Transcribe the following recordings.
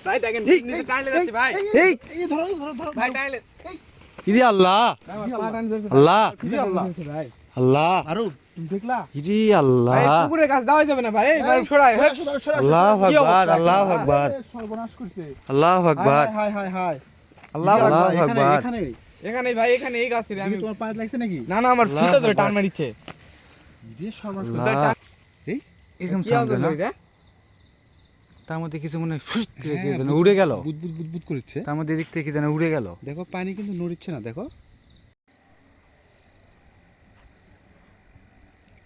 ভাই দেখেন নিচে টাইলে যাচ্ছে ভাই। এই ধরো ভাই টাইলে। ইরে আল্লাহ আল্লাহ ভাই আল্লাহ আরো তুমি দেখলা ইরে আল্লাহ ভাই পুকুরে কাজ দেওয়া যাবে না ভাই। এই ভাই ছড়াই হ্যাঁ। আল্লাহু কি আকবার অবস্থা? আল্লাহু আকবার সর্বনাশ করছে আল্লাহু আকবার হাই হাই হাই আল্লাহু আকবার। আকবার। এখানে এখানে ভাই এখানে এই গাছের আমি তোমার পায়ে লাগছে নাকি না না আমার আল্লাহু ফিতা ধরে টান আকবার। মারিছে। যে সর্বনাশ আল্লাহ। টান- এই এরকম কি সাউন্ড আওয়াজ না হলো এটা? তার মধ্যে কিছু মনে হয় ফুস করে কি হ্যাঁ, যেন উড়ে গেল বুদবুদ বুদবুদ করছে তার মধ্যে এদিক থেকে কি যেন উড়ে গেল দেখো পানি কিন্তু নড়ছে না দেখো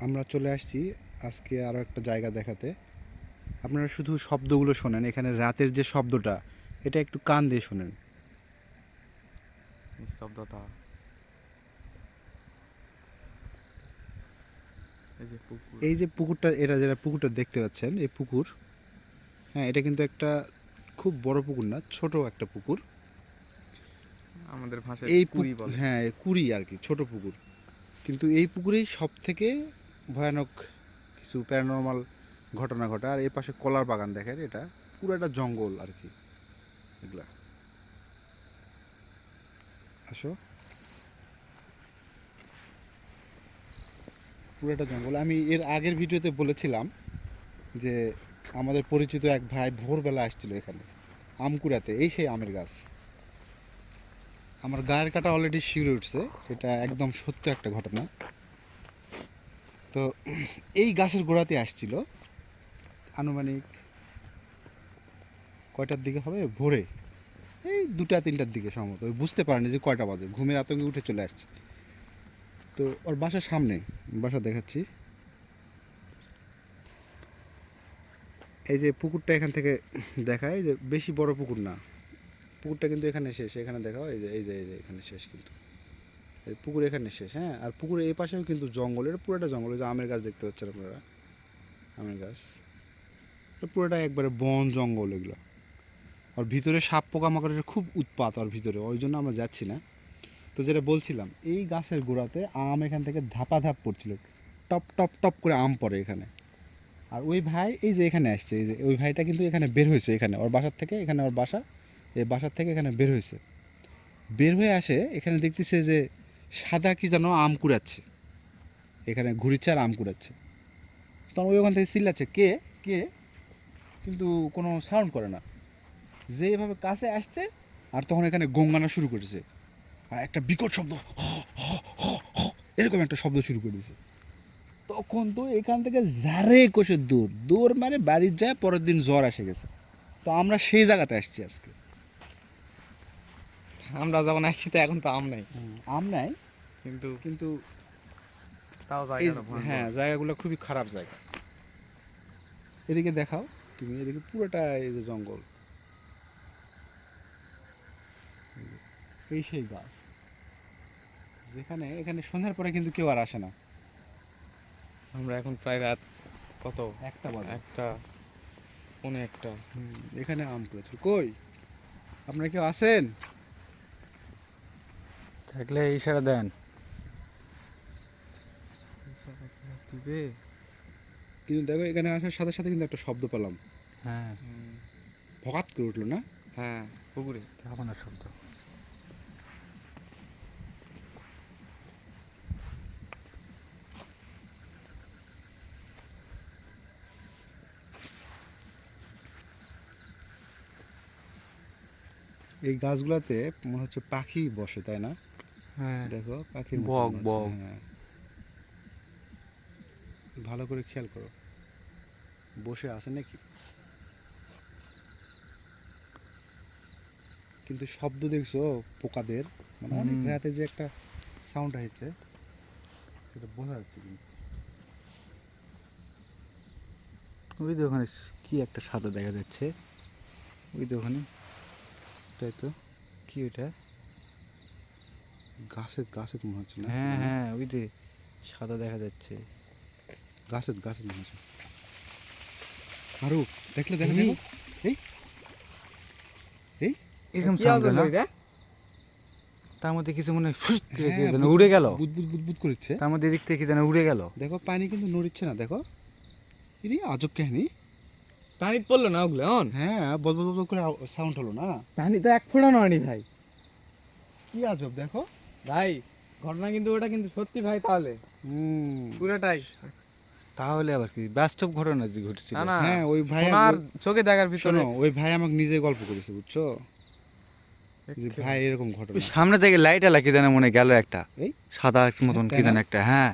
আমরা চলে আসছি আজকে আরো একটা জায়গা দেখাতে আপনারা শুধু শব্দগুলো শোনেন এখানে রাতের যে শব্দটা এটা একটু কান দিয়ে শোনেন নিস্তব্ধতা। এই যে পুকুর। এই যে পুকুরটা এটা যেটা পুকুরটা দেখতে পাচ্ছেন এই পুকুর হ্যাঁ এটা কিন্তু একটা খুব বড় পুকুর না ছোট একটা পুকুর আমাদের ভাষায় এই কুড়ি বলে। হ্যাঁ কুড়ি আর কি ছোট পুকুর কিন্তু এই পুকুরেই সব থেকে ভয়ানক কিছু প্যারানর্মাল ঘটনা ঘটে আর এই পাশে কলার বাগান দেখেন এটা পুরো একটা জঙ্গল আর কি এগুলা আসো পুরো একটা জঙ্গল আমি এর আগের ভিডিওতে বলেছিলাম যে আমাদের পরিচিত এক ভাই ভোরবেলা আসছিল এখানে আম কুড়াতে এই সেই আমের গাছ আমার গায়ের কাটা অলরেডি শিউরে উঠছে এটা একদম সত্য একটা ঘটনা তো এই গাছের গোড়াতে আসছিল আনুমানিক কয়টার দিকে হবে ভোরে এই 2টা-3টার দিকে সম্ভবত ওই বুঝতে পারেনি যে কয়টা বাজে ঘুমের আতঙ্কে উঠে চলে আসছে তো ওর বাসার সামনে বাসা দেখাচ্ছি এই যে পুকুরটা এখান থেকে দেখায় যে বেশি বড় পুকুর না পুকুরটা কিন্তু এখানে শেষ এখানে দেখাও এই যে এখানে শেষ কিন্তু এই পুকুর এখানে শেষ হ্যাঁ আর পুকুরের এই পাশেও কিন্তু জঙ্গল এটা পুরোটা জঙ্গল যে আমের গাছ দেখতে পাচ্ছেন আপনারা আমের গাছ এটা পুরোটা একবারে বন জঙ্গল এগুলো আর ভিতরে সাপ পোকামাকড়ের খুব উৎপাত আর ভিতরে ওই জন্য আমরা যাচ্ছি না তো যেটা বলছিলাম এই গাছের গোড়াতে আম এখান থেকে ধাপাধাপ পড়ছিল টপ টপ টপ করে আম পড়ে এখানে আর ওই ভাই এই যে এখানে আসছে এই যে ওই ভাইটা কিন্তু এখানে বের হয়েছে এখানে ওর বাসার থেকে এখানে ওর বাসা এই বাসার থেকে এখানে বের হয়েছে বের হয়ে আসে এখানে দেখতেছে যে সাদা কি যেন আম কুড়াচ্ছে এখানে ঘুরিচ্ছে আর আম কুড়াচ্ছে তখন ওই ওখান থেকে চিল্লাচ্ছে কে কে কিন্তু কোনো সাউন্ড করে না যে এভাবে কাছে আসছে আর তখন এখানে গঙ্গানা শুরু করেছে আর একটা বিকট শব্দ এরকম একটা শব্দ শুরু করে দিয়েছে তখন তো এখান থেকে জারে কষে দৌড় মারে বাড়ির যায় পরের দিন জ্বর এসে গেছে তো আমরা সেই জায়গাতে আসছি আজকে আমরা যখন আসছি তো এখন তো আম নাই আম নাই কিন্তু কিন্তু তাও এই জায়গাটা ভয়ঙ্কর। হ্যাঁ জায়গাগুলো খুবই খারাপ জায়গা এদিকে দেখাও তুমি এদিকে পুরোটা এই যে জঙ্গল এই সেই গাছ যেখানে এখানে সন্ধ্যার পরে কিন্তু কেউ আর আসে না আমরা এখন প্রায় রাত কত একটা বাজে একটা পৌনে একটা। এখানে আম করেছিল কই আপনারা কেউ আসেন থাকলে ইশারা দেন দিবে কিন্তু দেখো এখানে আসার সাথে সাথে কিন্তু একটা শব্দ পেলাম হ্যাঁ ভকাত করে উঠলো না হ্যাঁ পুকুরে। আপনার শব্দ এই গাছগুলাতে মনে হচ্ছে পাখি বসে তাই না হ্যাঁ দেখো পাখির মতো বক, মনে হচ্ছে, বক। হ্যাঁ। ভালো করে খেয়াল করো বসে আছে নাকি কিন্তু শব্দ দেখছো পোকাদের মানে অনেক হুম। রাতে যে একটা সাউন্ড আসছে সেটা বোঝা যাচ্ছে কিন্তু ওই তো ওখানে কি একটা সাদা দেখা যাচ্ছে ওই তো ওখানে তাই তো কি ওইটা গাছের গাছের মনে হচ্ছে না হ্যাঁ হ্যাঁ ওই যে সাদা দেখা যাচ্ছে গাছের গাছের মনে হচ্ছে আরো দেখলে দেখো এই, দেখো এই এই এরকম কি সাউন্ড আওয়াজ হলো না এটা? তার মধ্যে কিছু মনে হয় ফুস করে কি হ্যাঁ, যেন উড়ে গেল বুদবুদ বুদবুদ করছে তার মধ্যে এদিক থেকে কি যেন উড়ে গেল দেখো পানি কিন্তু নড়ছে না দেখো ইরে আজব কাহিনী পানিতে পড়লো না ওগুলো এখন? হ্যাঁ, বল বল বল করে সাউন্ড হলো না? পানি তো এক ফোঁটা নয়নি ভাই। কি আজব দেখো। ভাই ঘটনা কিন্তু ওটা কিন্তু সত্যি ভাই, তাহলে পুরোটাই। তাহলে আবার কি বাস্তব ঘটনা যে ঘটেছিল? না না, হ্যাঁ, ওই ভাই ওনার চোখে দেখার ভিতরে। শোনো, ওই ভাই আমাকে নিজে গল্প করেছে, বুঝছো? যে ভাই এরকম ঘটনা। ওই সামনে থেকে লাইট আলা কি জানে মনে গেল একটা এই সাদা মতন তাই কি না? জানে একটা। হ্যাঁ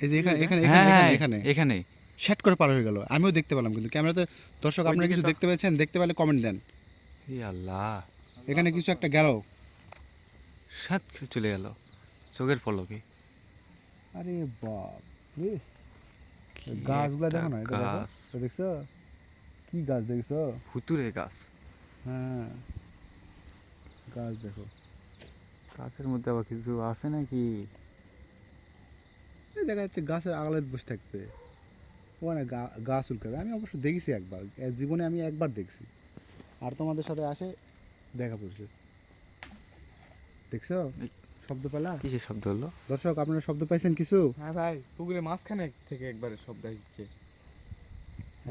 এই যে এখানে এখানে হ্যাঁ এখানে হ্যাঁ, এখানে এখানে শ্যাট করে পার হয়ে গেল, আমিও দেখতে পেলাম কিন্তু ক্যামেরাতে। দর্শক আপনারা ওইদিকে কিছু তো- দেখতে পেয়েছেন? দেখতে পেলে কমেন্ট দেন। ই আল্লাহ, এখানে কিছু একটা গেল। সাত কিছু চলে গেল চোখের পলকে। আরে বাপ রে, কি গাছগুলো একটা দেখো না, এটা দেখো, গাছ, এটা দেখছো? কি গাছ দেখছো? ভুতুরে গাছ। হ্যাঁ, গাছ দেখো। গাছের মধ্যে আবার কিছু আছে নাকি? এই দেখা যাচ্ছে গাছের আগালে বসে থাকবে, ওখানে গাছ উল্কাবে। আমি অবশ্য দেখেছি একবার, জীবনে আমি একবার দেখছি, আর তোমাদের সাথে আসে দেখা পড়ছে। দেখছো শব্দ পেলা? কিসের শব্দ হলো? দর্শক আপনারা শব্দ পাইছেন কিছু? হ্যাঁ ভাই, পুকুরের মাঝখানে থেকে একবারে শব্দ হচ্ছে।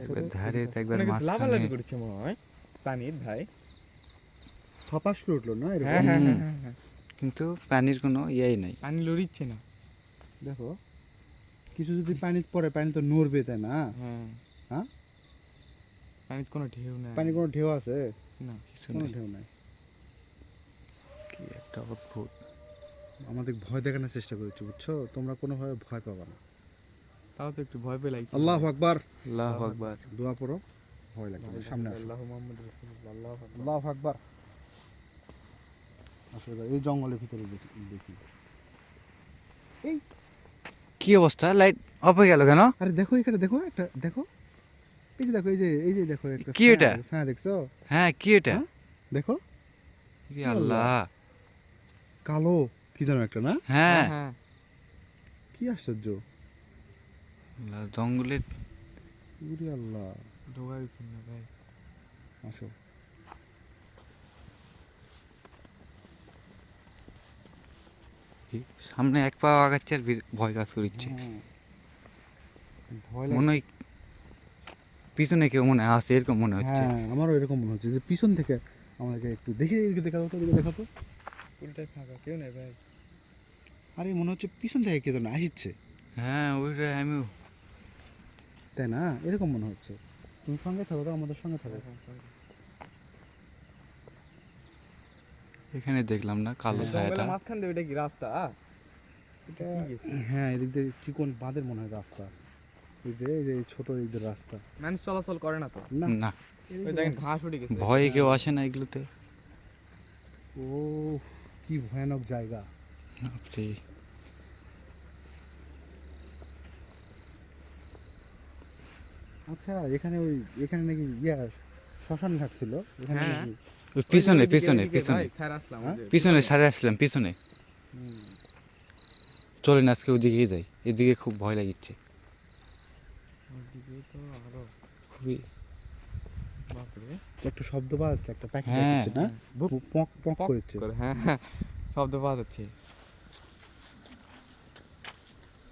একবার ধারে তো একবার অনেক কিছু মাঝখানে। লাফালাফি করছে মনে হয় পানির ভাই। থপাস করে উঠলো না এরকম? হ্যাঁ হ্যাঁ হ্যাঁ হ্যাঁ হ্যাঁ। কিন্তু পানির কোনো ইয়েই নাই। পানি লড়িচ্ছে না। দেখো, কিছু যদি পানি পড়ে, পানি তো নড়বে, তাই না? হ্যাঁ হ্যাঁ, পানির কোনো ঢেউ নেই। পানি কোনো ঢেউ আছে? না। কিছু কোনো নেই। ঢেউ নাই। কি একটা অদ্ভুত। আমাদের ভয় দেখানোর চেষ্টা করেছি, বুঝছো? তোমরা কোনোভাবে ভয় পাবা না। তাও তো একটু ভয় পেলাই। আল্লাহ আকবার, আল্লাহু আকবার। দোয়া পড়ো, ভয় লাগবে না। সামনে আসো। আল্লাহু মুহাম্মদ রাসূলুল্লাহ, আল্লাহু আকবার। আল্লাহ আকবার। আসলে এই জঙ্গলের ভিতরে দেখি। কি অবস্থা, লাইট অফ হয়ে গেল কেন? আরে দেখো, এখানে দেখো, একটা দেখো, এই যে দেখো, এই যে দেখো একটা কি এটা? ছায়া দেখছো? হ্যাঁ কি এটা? হ্যাঁ? দেখো, কি আল্লাহ। কালো কি যেন একটা, না? হ্যাঁ হ্যাঁ কি আশ্চর্য। আল্লাহ, জঙ্গলের উরে আল্লাহ। ঢোকা গেছে না ভাই। আসো। সামনে এক পা আগাচ্ছে আর ভয় কাজ করছে। হ্যাঁ। ভয় লাগে। মনে হয় পিছনে কেউ মনে হয় আছে, এরকম মনে হচ্ছে। হ্যাঁ, আমারও এরকম মনে হচ্ছে যে পিছন থেকে আমাকে একটু দেখি, এদিকে দেখাবো তো, এদিকে দেখাবো। পুরোটাই ফাঁকা, কেউ নেই ভাই। আরে মনে হচ্ছে পিছন থেকে কে যেন আসছে, হ্যাঁ ওইটা আমিও। তাই না? এরকম মনে হচ্ছে। তুমি সঙ্গে থাকো তো, আমাদের সঙ্গে থাকো। এখানে দেখলাম না কালো ছায়াটা। জঙ্গলের মাঝখান দিয়ে, এটা কি রাস্তা? এটা হ্যাঁ, এদিক দিয়ে চিকন বাঁধের মনে হয় রাস্তা। এই যে এই ছোট এদিক রাস্তা। মানুষ চলাচল করে না তো। না, না, ওই দেখেন ঘাস উঠে গেছে। ভয়ে কেউ আসে না এগুলোতে। ও কি ভয়ানক জায়গা। বাপরে। আচ্ছা, এখানে নাকি শ্মশান ঘাট ছিল এখানে হ্যাঁ। নাকি? ওই পিছনে ওইদিকে, পিছনে ওইদিকে পিছনে ভাই, ছাড় আসলাম ওই হ্যাঁ? যে। পিছনে সাড়ে আসলাম পিছনে। হুম, চলেন আজকে ওদিকেই যাই, এদিকে খুব ভয় লাগিচ্ছে। ওইদিকে তো আরো খুবই। বাপরে। একটা শব্দ পাওয়া যাচ্ছে, একটা পাখি হ্যাঁ। ডাকছে না? বুক পক পক পক করেছে। করে, হ্যাঁ হ্যাঁ, শব্দ পাওয়া যাচ্ছে।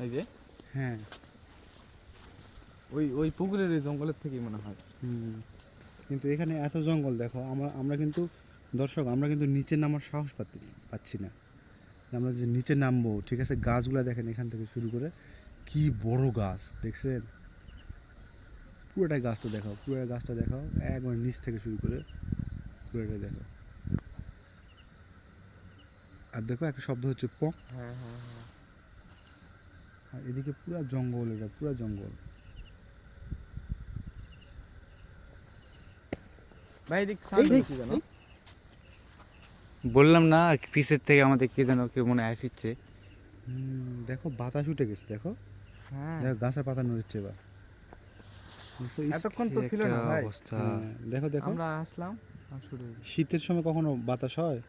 এই যে হ্যাঁ। ওই ওই পুকুরের ওই জঙ্গলের থেকেই মনে হয়। হুম। কিন্তু এখানে এত জঙ্গল দেখো, আমরা কিন্তু দর্শক, আমরা কিন্তু নিচে নামার সাহস পাচ্ছি না। আমরা যে নিচে নামবো, ঠিক আছে? গাছগুলো দেখেন এখান থেকে শুরু করে, কি বড় গাছ দেখছেন? পুরোটা গাছটা দেখাও, পুরোটা গাছটা দেখাও, একবার নিচ থেকে শুরু করে পুরোটা দেখো। আর দেখো একটা শব্দ হচ্ছে পক। হ্যাঁ হ্যাঁ হ্যাঁ। আর এদিকে পুরো জঙ্গল, এটা পুরো জঙ্গল। ভাই এদিক সামনে কি জানো? বললাম না পিছের থেকে আমাদের কে যেন কেউ মনে হয় আসছে। দেখো বাতাস উঠে গেছে, দেখো হ্যাঁ, দেখো গাছের পাতা নড়ছে এবার। এতক্ষণ তো কি ছিল একটা না ভাই। অবস্থা। হ্যাঁ, দেখো দেখো, আমরা আসলাম আর শুরু হয়ে গেছে। শীতের সময় কখনো বাতাস হয়?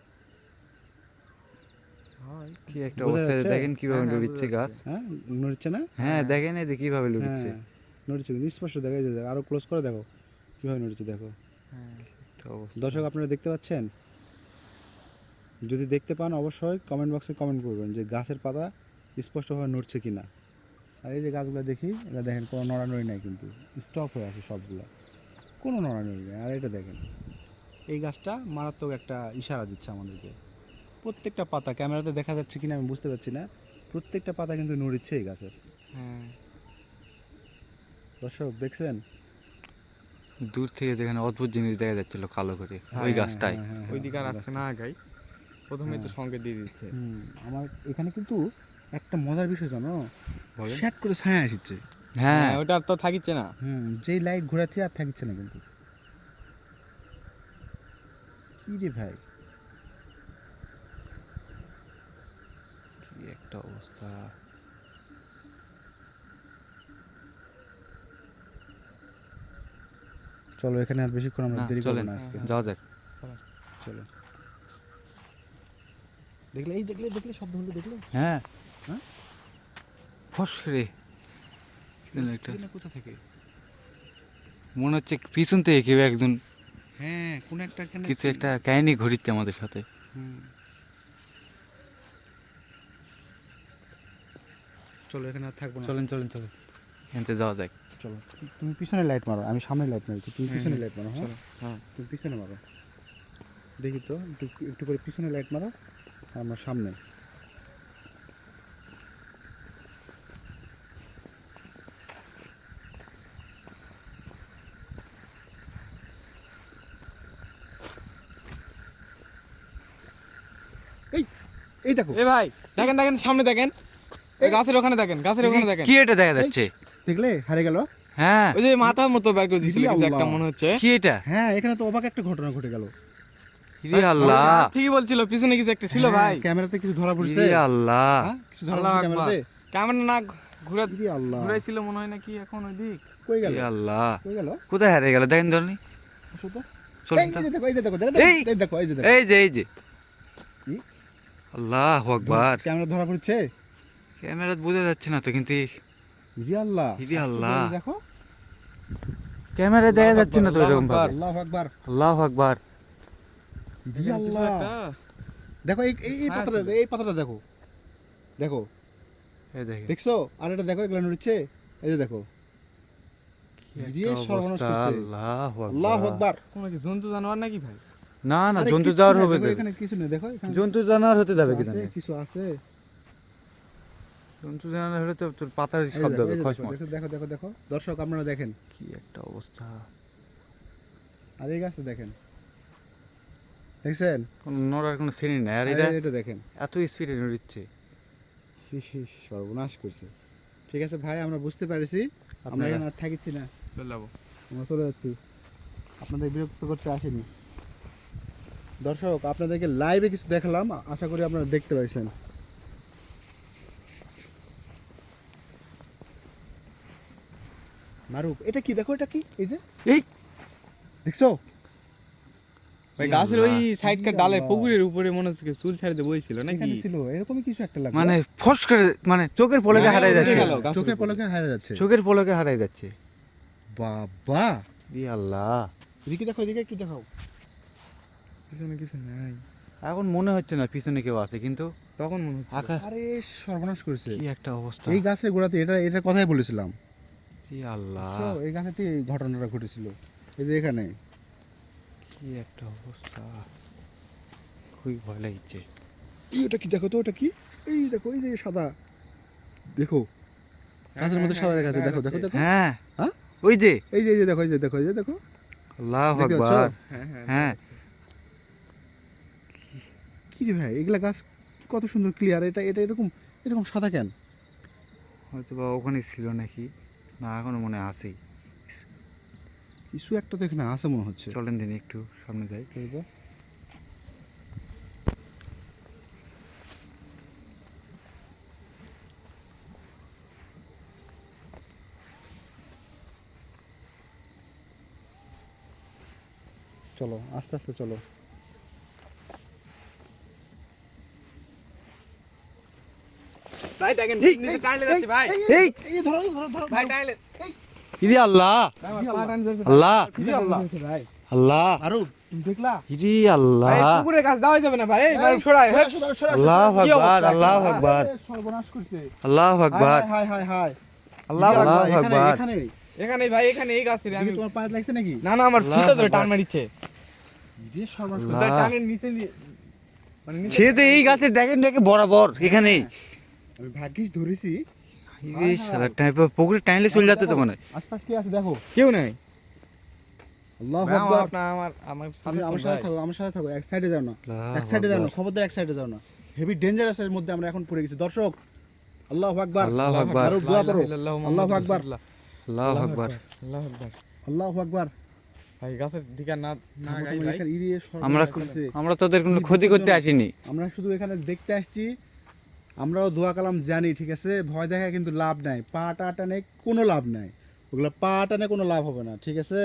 হয়। কি একটা বোঝা অবস্থা, যাচ্ছে? দেখেন কিভাবে হ্যাঁ, হ্যাঁ, লড়িচ্ছে বোঝা গাছ। যাচ্ছে। হ্যাঁ, নড়ছে না? হ্যাঁ দেখেন এই যে কিভাবে লড়িচ্ছে। হ্যাঁ, নড়ছে কিন্তু স্পষ্ট দেখা যায়। আরো ক্লোজ করে দেখো কিভাবে নড়ছে, দেখো। হ্যাঁ। একটা অবস্থা। দর্শক আপনারা দেখতে পাচ্ছেন? যদি দেখতে পান অবশ্যই কমেন্ট বক্সে কমেন্ট করবেন যে গাছের পাতা স্পষ্টভাবে নড়ছে কিনা। আর এই যে গাছগুলো দেখি, এটা দেখেন কোনো নড়ানড়ি নাই, কিন্তু স্টপ হয়ে আছে সবগুলো। কোনো নড়ানড়ি নেই। আর এটা দেখেন, এই গাছটা মারাত্মক একটা ইশারা দিচ্ছে আমাদেরকে। প্রত্যেকটা পাতা ক্যামেরাতে দেখা যাচ্ছে কিনা আমি বুঝতে পারছি না, প্রত্যেকটা পাতা কিন্তু নড়িচ্ছে এই গাছের। হ্যাঁ দর্শক দেখছেন? দূর থেকে যেখানে অদ্ভুত জিনিস দেখা যাচ্ছিল কালো করে, ওই গাছটাই। ওইদিকে আর আসতে না আগাই, প্রথমেই তো সংকেত দিয়ে দিচ্ছে। আমার এখানে কিন্তু একটা মজার বিষয় জানো, বলেন। শ্যাট করে ছায়া আসছে। হ্যাঁ, হ্যাঁ ওটা আর তো থাকিচ্ছে না। যেই লাইট ঘোরাচ্ছে আর থাকছে না কিন্তু। কি রে ভাই, কি একটা অবস্থা। চলো এখানে আর বেশিক্ষণ আমরা না, দেরি করব চলেন না আজকে। যাওয়া যাক। চলো। দেখলে এই দেখলে দেখলে শব্দ হলো, দেখলে? হ্যাঁ, হ্যাঁ? ফস রে একটা কোথা থেকে? মনে হচ্ছে পিছন থেকে কেউ একজন হ্যাঁ, কোন একটা এখানে কিছু একটা কাহিনী ঘটিচ্ছে আমাদের সাথে। চলো এখানে আর থাকবো না। চলেন চলেন চলেন, এখানে যাওয়া যাক। চলো, তুমি পিছনে লাইট মারো, আমি সামনে লাইট মারি, তুমি পিছনে লাইট মারো। হ্যাঁ, হ্যাঁ তুমি পিছনে মারো, দেখি তো একটু একটু করে পিছনে লাইট মারো, আর আমার সামনে। এই এই দেখো, এ ভাই দেখেন দেখেন সামনে দেখেন, এই গাছের ওখানে দেখেন, গাছের ওখানে দেখেন। কি এটা দেখা যাচ্ছে? দেখলে হারিয়ে গেল। হ্যাঁ, ওই যে মাথার মতো বের করে দিছিল কিছু একটা মনে হচ্ছে। কি এটা? হ্যাঁ, এখানে তো অবাক একটা ঘটনা ঘটে গেল। রে আল্লাহ, ঠিকই বলছিল, পিছনে কিছু একটা ছিল ভাই। ক্যামেরাতে কিছু ধরা পড়ছে। রে আল্লাহ, হ্যাঁ, কিছু ধরা আল্লাহ পড়ছে আকবার। ক্যামেরাতে। ক্যামেরা না ঘুরে রে আল্লাহ, ঘুরাইছিল মনে হয় নাকি এখন ওই দিক। কই গেল? রে আল্লাহ, কই গেল? কোথায় হারিয়ে গেল দেখেন ধরনি। আসো তো। চলুন এই তো। যে দেখো, এই যে দেখো, এই! এই দেখো, এই যে দেখো। এই যে এই যে কি? আল্লাহু আকবার, ক্যামেরা ধরা পড়ছে। ক্যামেরা বোঝা যাচ্ছে না তো, কিন্তু রে আল্লাহ, রে আল্লাহ। এই দেখো, ক্যামেরা দেখা যাচ্ছে না তো এরকম ভাবে। আল্লাহু আকবার। আল্লাহু আকবার, রে কিছু আল্লাহ, একটা দেখো এই এই পাতাটা, এই পাতাটা দেখো, দেখো, এই দেখেন দেখছো? আর এটা দেখো, এগুলো নড়ছে, এই যে দেখো। কি রে একটা সর্বনাশ অবস্থা। করছে। আল্লাহু আল্লাহু আকবার। আকবার। কোনো কি জন্তু জানোয়ার নাকি ভাই? না না, আরে জন্তু কিচ্ছু যাওয়ার নাই, হবে দেখো, তো। এখানে কিছু নেই, দেখো এখানে জন্তু জানোয়ার হতে যাবে কিছু কি আছে, না? কিছু আছে। জন্তু জানোয়ার হলে তো তোর পাতার এই শব্দ দেখো, হবে, এই যে খসমস। দেখো, দেখো, দেখো, দেখো, দর্শক আপনারা দেখেন, কি একটা অবস্থা। আর এই গাছটা দেখেন, দেখছেন? কোন নড়ার কোনো শ্রেণী নাই। আর আর এটা এটা দেখেন, এত স্পিডে নড়ছে। সর্বনাশ করছে। ঠিক আছে ভাই, আমরা বুঝতে পারছি, আমরা আপনারা- এখানে আর থাকিচ্ছি না, চলে যাবো। আমরা চলে যাচ্ছি। আপনাদের বিরক্ত করতে আসেনি। দর্শক, আপনাদেরকে লাইভে কিছু দেখালাম, আশা করি আপনারা দেখতে পাইছেন। মারুফ, এটা কি দেখো, এটা কি? এই যে এই! দেখছো? ভাই গাছের ওই সাইডকার ডালের পুকুরের উপরে মনে হচ্ছে কি চুল ছাড়িতে বইছিল নাকি? এখানে ছিল এরকমই কিছু একটা লাগলো। মানে ফস করে, মানে চোখের পলকে হ্যাঁ, হারাই উঠে যাচ্ছে। গেল। গাছের চোখের উপরে। পলকে হারিয়ে যাচ্ছে। চোখের পলকে হারাই যাচ্ছে। বাবা, ই আল্লাহ, এদিকে দেখো, এদিকে একটু দেখাও। পিছনে কিছু নাই। এখন মনে হচ্ছে না পিছনে কেউ আছে, কিন্তু তখন মনে হচ্ছে। আকাশ আরে সর্বনাশ করেছে। কি একটা অবস্থা। এই গাছের গোড়াতে এটার কথাই বলেছিলাম। ই আল্লাহ, বুঝছো? এই গাছেতে এই ঘটনাটা ঘটেছিল, এই যে এখানে। কি একটা অবস্থা, খুবই ভয় লাগছে। এই ওটা কি দেখো তো, ওটা কি? এই দেখো, এই যে সাদা, দেখো গাছের মধ্যে সাদা রেখা আছে, দেখো দেখো দেখো। হ্যাঁ হ্যাঁ? ওই যে এই যে, এই যে দেখো, এই যে দেখো, এই যে দেখো, আল্লাহু দেখতে পাচ্ছ? আকবার। হ্যাঁ হ্যাঁ হ্যাঁ, কি রে ভাই, এগুলা গাছ কত সুন্দর ক্লিয়ার, এটা এটা এরকম এরকম সাদা কেন? হয়তো বা ওখানে ছিল নাকি, না এখনো মনে হয় আছেই। কিছু একটা তো এখানে আছে মনে হচ্ছে। চলেন দিন একটু সামনে যাই। দেখবো। চলো আস্তে আস্তে চলো। ভাই দেখেন নিচে টাইলে যাচ্ছে ভাই। এই এই ধরো ধরো ধরো ভাই টাইলে। ইরে আল্লাহ, আল্লাহ, ভাই আল্লাহ, আরো তুমি দেখলা? ইরে আল্লাহ, ভাই পুকুরের কাছে যাওয়া যাবে না ভাই। এই ভাই ছড়ায়। আল্লাহু কি অবস্থা? আকবার, আল্লাহু আকবার, সর্বনাশ করছে। আল্লাহু আকবার, হায় হায় হায় হায়। আল্লাহু আকবার। এখানে এখানে এখানে ভাই এখানে এই গাছের আমি তোমার পায়ে লাগছে নাকি? না না আমার ফিতা ধরে টান মারিছে যে সর্বনাশ। ফিতা টানের নিচে মানে নিচে সে তো এই গাছের দেখেন নাকি বরাবর এখানেই আমি ভাগ্যিস ধরেছি। এই শালা টাইপের পুকুরে টাইনলে চলে যেত তো মনে হয়। আশপাশ কি আছে দেখো। কেউ নাই আল্লাহু ভাই, আকবার। আমার তুমি সাথে আমার চল সাথে ভাই। থাকো, আমার সাথে থাকো, এক সাইডে যাও না, আল্লাহু এক সাইডে যাও না, আকবার। খবরদার এক সাইডে যাও না। হেভি ডেঞ্জারাসের মধ্যে আমরা এখন পড়ে গেছি দর্শক। আল্লাহু আকবার, আল্লাহু আকবার, আরো দোয়া করো। আল্লাহু আল্লাহু আকবার, আল্লাহু আকবার। আল্লাহু আকবার আল্লাহু আকবার। ভাই গাছের দিকে না না গাই তোমার ভাই এখানে ইরিয়ে সর্বনাশ আমরা হয়েছে। আমরা তোদের কোনো ক্ষতি করতে আসিনি। আমরা শুধু এখানে দেখতে আসছি। আমরাও দোয়া কালাম জানি, ঠিক আছে, ভয় দেখা কিন্তু লাভ নাই, পা টানে কোনো লাভ নাই, ওগুলো পা টানে কোনো লাভ হবে না, ঠিক আছে।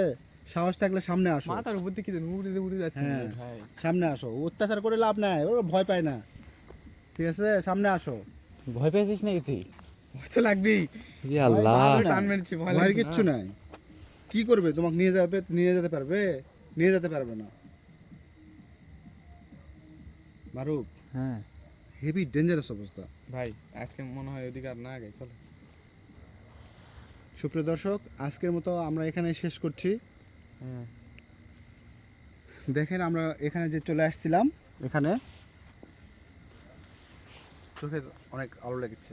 সাহস থাকলে সামনে আসো, মাথার উপর থেকে কি উড়ে যাচ্ছে হ্যাঁ। ভাই সামনে আসো, অত্যাচার করে লাভ নাই, ও ভয় পায় না, ঠিক আছে, সামনে আসো। ভয় পেয়েছিস নাকি তুই? ভয় তো লাগবেই ইয়া আল্লাহ, পা ধরে না, টান মেরেছে ভয় ভয়ের লাগছে কিচ্ছু না। নাই। কি করবে, তোমাকে নিয়ে যেতে পারবে? নিয়ে যেতে পারবে না। মারুক, হ্যাঁ হেভি ডেঞ্জারাস অবস্থা। ভাই আজকে মনে হয় ওদিকে আর না গাই চলো সুপ্রিয় দর্শক, আজকের মতো আমরা এখানে শেষ করছি। হ্যাঁ দেখেন আমরা এখানে যে চলে আসছিলাম, এখানে চোখে অনেক আলো লেগেছে।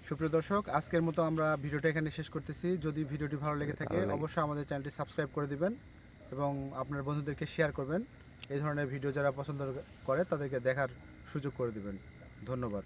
সুপ্রিয় দর্শক, আজকের মতো আমরা ভিডিওটা এখানে শেষ করতেছি। যদি ভিডিওটি ভালো লেগে থাকে অবশ্যই আমাদের চ্যানেলটি সাবস্ক্রাইব করে দিবেন এবং আপনার বন্ধুদেরকে শেয়ার করবেন। এই ধরনের ভিডিও যারা পছন্দ করে তাদেরকে দেখার সুযোগ করে দিবেন। ধন্যবাদ।